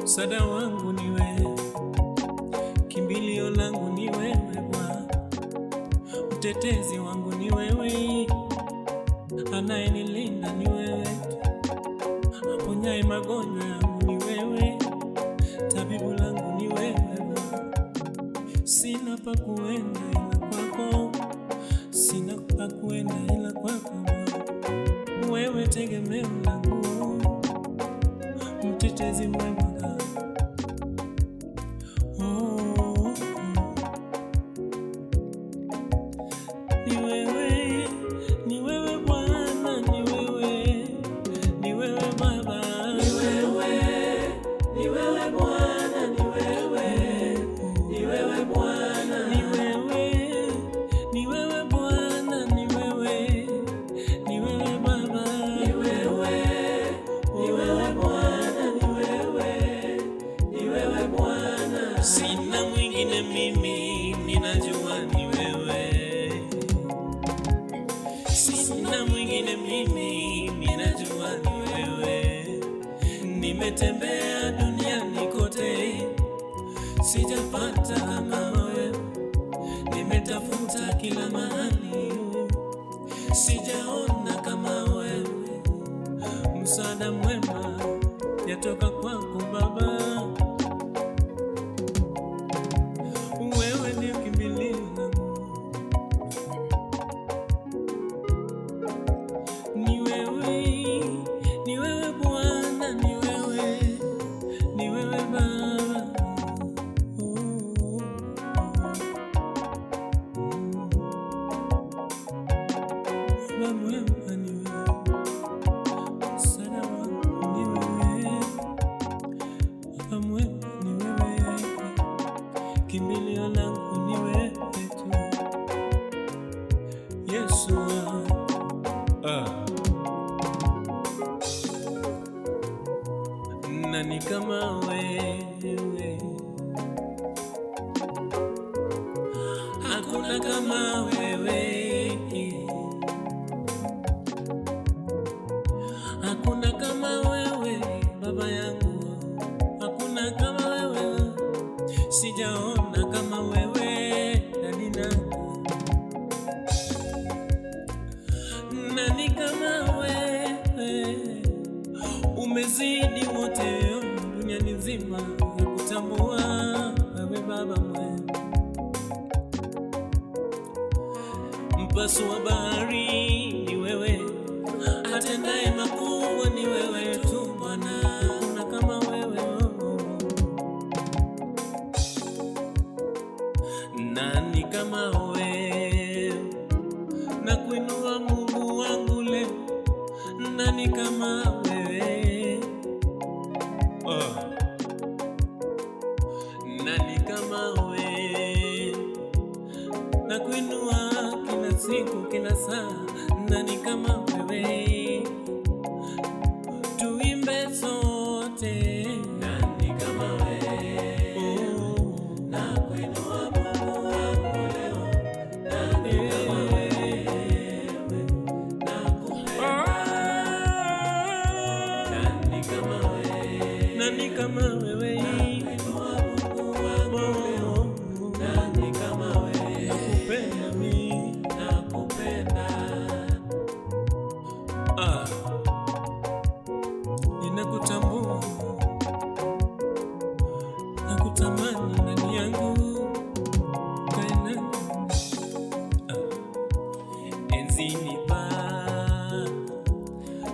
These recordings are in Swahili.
Msaada wangu ni wewe, kimbilio langu ni wewe Bwana, mtetezi wangu ni wewe, anayenilinda ni wewe, aponyaye magonjwa yangu ni wewe, tabibu langu ni wewe Bwana. Sina pa kuenda ila kwako, sina pa kuenda ila kwako Bwana, wewe tegemeo langu, mtetezi mwema. Sina mwingine mimi, ninajua ni wewe. Sina mwingine mimi, ninajua ni wewe. Nimetembea duniani kote, sijapata kama wewe. Nimetafuta kila mahali, sijaona kama wewe. Msaada mwema yatoka kwako Baba. Kimbilio langu ni wewe tu, Yesu. Nani kama wewe? Hakuna kama wewe, hakuna kama wewe Baba yangu, hakuna kama wewe, sijaona kama wewe. Nani kama wewe? Umezidi wote duniani nzima ya kutambua wewe Baba mwema. Mpasua bahari ni wewe, atendaye makubwa ni wewe tu Bwana, hakuna kama wewe. Nani kama wewe? Na kuinua Mungu wangu leo, nani kama wewe? Nani kama wewe? Na kuinua kila siku kila saa, nani kama wewe? Tuimbe sote, nani kama wewe? Na kuinua Mungu wangu leo, nani kama wewe? Nakupenda, nani kama wewe? Nani kama wewe? Na kuinua Mungu wangu leo, nani kama wewe? Nakupenda mimi, nakupenda. Ninakutambua, nakutamani ndani yangu, kaina enzini pa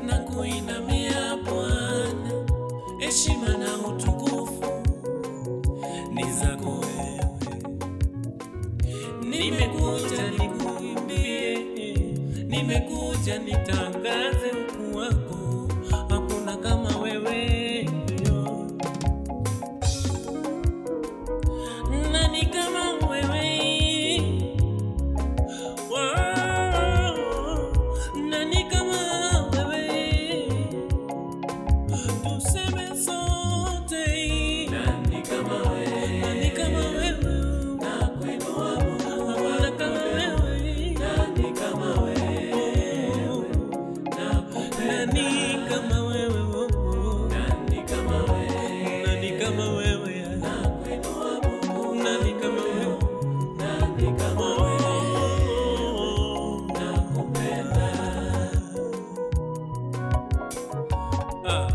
na kuinamia Bwana, heshima na utukufu ni zako wewe. Nimekuja nikuimbie, nimekuja nitangaze ukuu wako, hakuna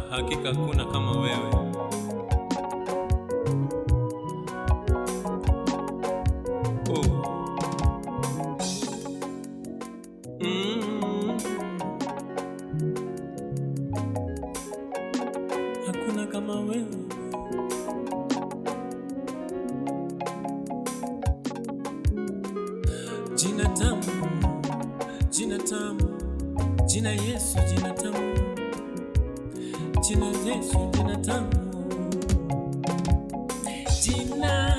Hakika hakuna kama wewe. Hakuna kama wewe. Jina tamu, jina tamu, jina Yesu, jina tamu, jina Yesu, jina tamu, jina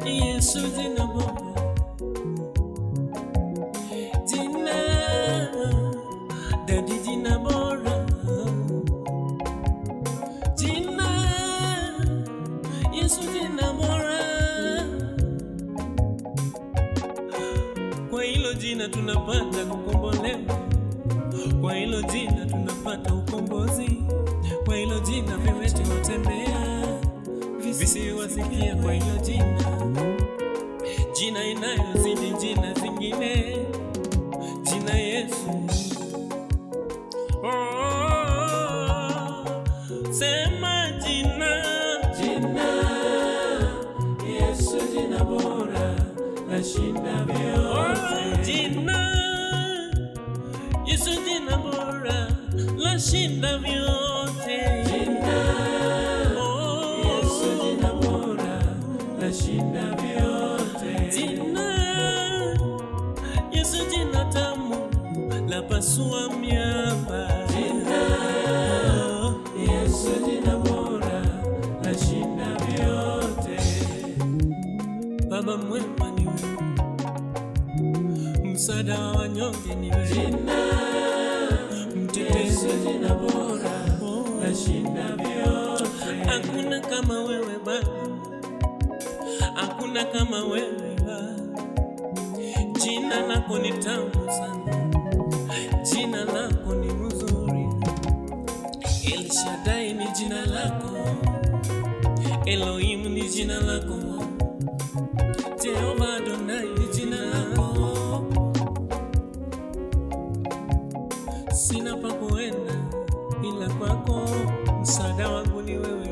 Yesu, jina bora, jina Dadi, jina bora, jina Yesu, jina bora. Kwa hilo jina tunapata kukombolewa, kwa hilo jina tunapata ukombozi, kwa hilo jina viwete watembea, visiwasikia. Kwa hilo jina, jina inayozidi jina zingine, jina Yesu. Sema jina, jina Yesu, jina bora lashinda vyote. Jina Yesu, jina bora lashinda vyote. Jina Yesu, jina bora lashinda vyote. Jina Yesu, jina tamu lapasua miamba. Jina Yesu, jina bora lashinda vyote. Baba mwema ni wewe, msaada wa wanyonge ni wewe. Jina mtetezi, jina bora lashinda vyote. Hakuna kama wewe Baba, hakuna kama wewe Baba. Jina lako ni tamu sana, jina lako ni mzuri. El Shaddai ni jina lako, Elohim ni jina lako, Jehova Adonai ni jina lako. Sina pa kuenda ila kwako, msaada wangu ni wewe.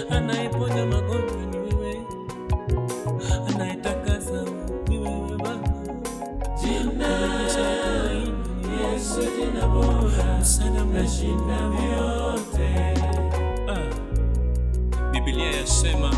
Anayeponya magonjwa ni wewe, anayetakasa ni wewe Baba. Jina Yesu, jina bora, msaada mnashinda vyote. Biblia yasema